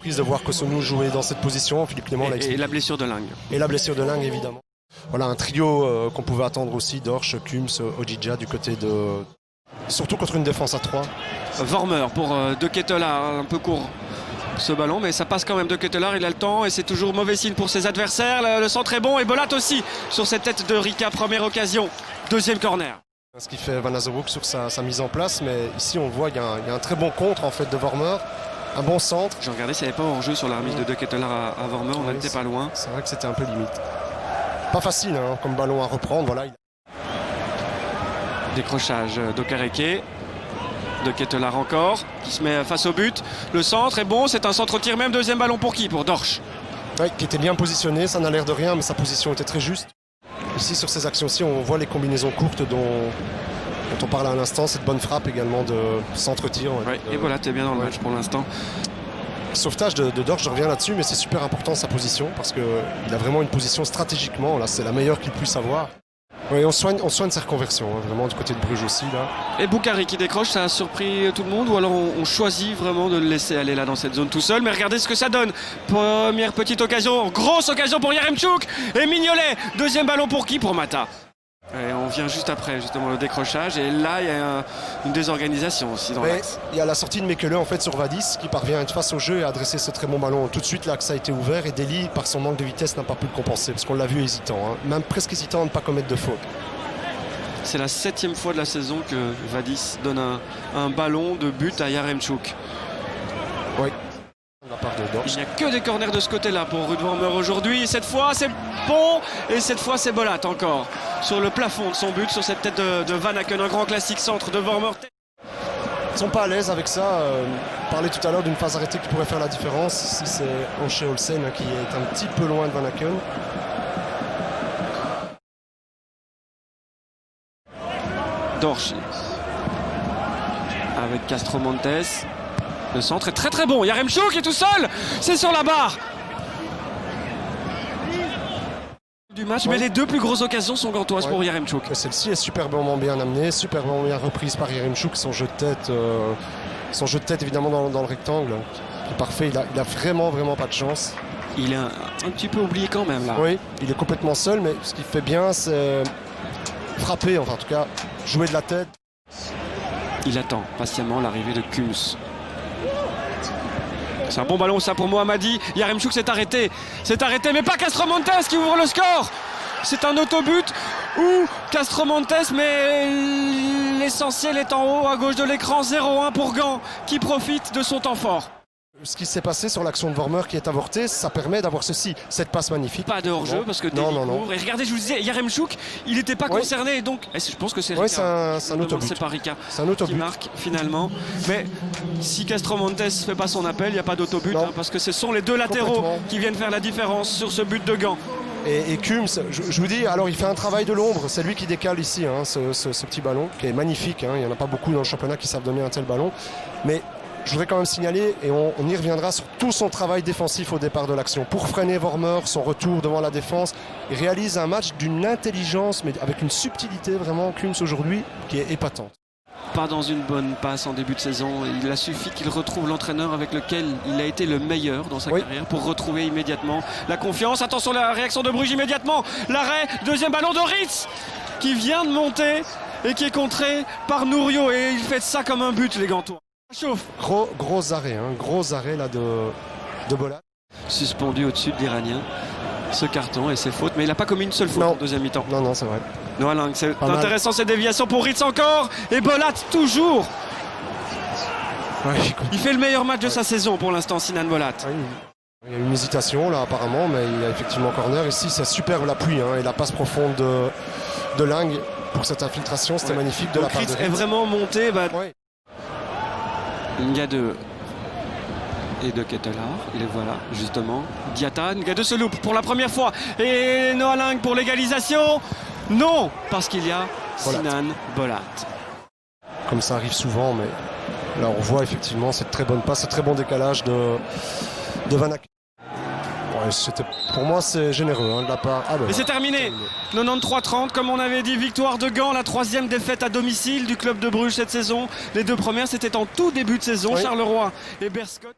De voir Cossonu jouer dans cette position, Philippe Clément l'a expliqué. Et la blessure de Ling. Et la blessure de Ling, évidemment. Voilà un trio qu'on pouvait attendre aussi, Dorsch, Kums, Ojija du côté de... Surtout contre une défense à 3. Vormer pour De Ketelaar, un peu court ce ballon, mais ça passe quand même. De Ketelaar, il a le temps et c'est toujours mauvais signe pour ses adversaires. Le centre est bon et Bolat aussi sur cette tête de Rika, première occasion, deuxième corner. Ce qui fait Van Azewuk sur sa mise en place, mais ici on voit qu'il y a un très bon contre en fait de Vormer. Un bon centre. J'ai regardé s'il n'y avait pas hors-jeu sur la remise de Ketelaar à Vormer, on n'était pas loin. C'est vrai que c'était un peu limite. Pas facile hein, comme ballon à reprendre. Voilà. Décrochage d'Okereke. De Ketelaar encore, qui se met face au but. Le centre est bon, c'est un centre au tir même. Deuxième ballon pour qui? Pour Dorsch. Oui, qui était bien positionné, ça n'a l'air de rien, mais sa position était très juste. Ici sur ces actions-ci, on voit les combinaisons courtes dont on parlait à l'instant, cette bonne frappe également de centre-tir. Ouais, et voilà, t'es bien dans le match pour l'instant. Sauvetage de Dorsch, je reviens là-dessus, mais c'est super important sa position parce qu'il a vraiment une position stratégiquement, là c'est la meilleure qu'il puisse avoir. Oui, on soigne ses reconversions, hein, vraiment du côté de Bruges aussi. Là. Et Boukari qui décroche, ça a surpris tout le monde ou alors on choisit vraiment de le laisser aller là dans cette zone tout seul? Mais regardez ce que ça donne. Première petite occasion, grosse occasion pour Yaremchuk et Mignolet. Deuxième ballon pour qui? Pour Mata. Et on vient juste après justement le décrochage et là il y a une désorganisation aussi dans l'axe. Il y a la sortie de Mekele en fait sur Vadis qui parvient à être face au jeu et à adresser ce très bon ballon tout de suite là que ça a été ouvert et Deli par son manque de vitesse n'a pas pu le compenser parce qu'on l'a vu hésitant, hein. Même presque hésitant à ne pas commettre de faute. C'est la 7e fois de la saison que Vadis donne un ballon de but à Yaremchuk. Oui. Il n'y a que des corners de ce côté-là pour Ruud Vormer aujourd'hui. Cette fois, c'est bon. Et cette fois, c'est Bolat encore. Sur le plafond de son but, sur cette tête de Van Aken. Un grand classique centre de Vormer. Ils ne sont pas à l'aise avec ça. On parlait tout à l'heure d'une phase arrêtée qui pourrait faire la différence. Ici, c'est Anche Olsen qui est un petit peu loin de Van Aken. Dorsch. Avec Castro Montes. Le centre est très très bon. Yaremchuk est tout seul. C'est sur la barre du match. Mais les deux plus grosses occasions sont gantoises pour Yaremchuk. Celle-ci est superbement bien amenée, superbement bien reprise par Yaremchuk. Son jeu de tête évidemment dans le rectangle. C'est parfait. Il a vraiment pas de chance. Il est un petit peu oublié quand même là. Oui, il est complètement seul. Mais ce qu'il fait bien, c'est frapper. Enfin, en tout cas, jouer de la tête. Il attend patiemment l'arrivée de Kums. C'est un bon ballon ça pour Mohammadi. Yaremchuk s'est arrêté, mais pas Castro Montes qui ouvre le score. C'est un autobut ou Castro Montes, mais l'essentiel est en haut à gauche de l'écran. 0-1 pour Gand qui profite de son temps fort. Ce qui s'est passé sur l'action de Vormer qui est avortée, ça permet d'avoir cette passe magnifique. Pas de hors-jeu parce que Deli court. Et regardez, je vous disais, Yaremchuk, il n'était pas concerné. Donc, je pense que c'est Rika. C'est un autobut. C'est pas Rika qui marque finalement. Mais si Castro Montes ne fait pas son appel, il n'y a pas d'autobut. Hein, parce que ce sont les deux latéraux qui viennent faire la différence sur ce but de Gand. Et Kums, je vous dis, alors il fait un travail de l'ombre. C'est lui qui décale ici ce petit ballon qui est magnifique. Hein. Il n'y en a pas beaucoup dans le championnat qui savent donner un tel ballon. Mais je voudrais quand même signaler, et on y reviendra, sur tout son travail défensif au départ de l'action. Pour freiner Vormer, son retour devant la défense, il réalise un match d'une intelligence, mais avec une subtilité vraiment, Kums aujourd'hui, qui est épatante. Pas dans une bonne passe en début de saison. Il a suffi qu'il retrouve l'entraîneur avec lequel il a été le meilleur dans sa carrière pour retrouver immédiatement la confiance. Attention à la réaction de Bruges immédiatement. L'arrêt, deuxième ballon de Ritz qui vient de monter et qui est contré par Nourio. Et il fait ça comme un but, les Gantois. Chauffe. Gros arrêt là de Bolat. Suspendu au-dessus de l'Iranien. Ce carton et ses fautes, mais il n'a pas commis une seule faute en deuxième mi-temps. Non, c'est vrai. Noah Ling, c'est intéressant cette déviation pour Ritz encore. Et Bolat toujours. Il fait le meilleur match de sa saison pour l'instant, Sinan Bolat. Il y a une hésitation là apparemment, mais il y a effectivement corner. Ici, c'est superbe l'appui et la passe profonde de Ling pour cette infiltration, c'était magnifique de la part de Ritz. Est vraiment monté. Ngade et De Ketelaar, les voilà justement. Diata, Ngade se loupe pour la première fois et Noah Ling pour l'égalisation. Non, parce qu'il y a Sinan Bolat. Comme ça arrive souvent, mais là on voit effectivement cette très bonne passe, ce très bon décalage de Van Aken. Pour moi, c'est généreux hein, de la part. Et c'est terminé. 93-30, comme on avait dit, victoire de Gand, la 3e défaite à domicile du club de Bruges cette saison. Les 2 premières, c'était en tout début de saison. Oui. Charleroi et Berscott.